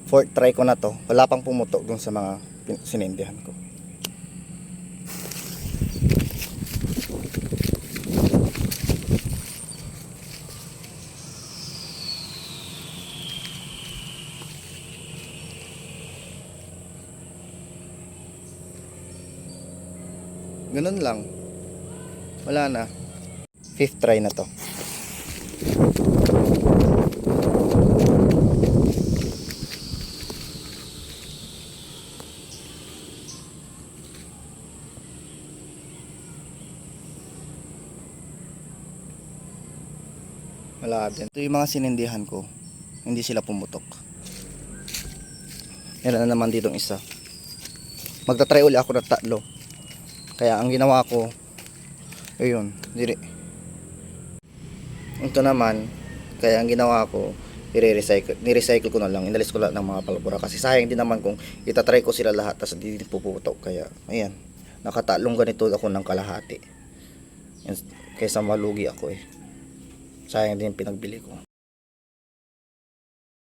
Fourth try ko na to. Wala pang pumutok dun sa mga sinindihan ko. Ganun lang. Wala na. Fifth try na to. Wala din. Ito yung mga sinindihan ko. Hindi sila pumutok. Meron na naman ditong isa. Magta-try uli ako ng 3. Kaya ang ginawa ko, ayun, dili. Ito naman, kaya ang ginawa ko, ni-recycle ko na lang, inalis ko lahat ng mga palabura. Kasi sayang din naman kung itatry ko sila lahat, tapos hindi puputok. Kaya, ayan, nakatalong ganito ako ng kalahati. Kaysa malugi ako eh. Sayang din pinagbili ko.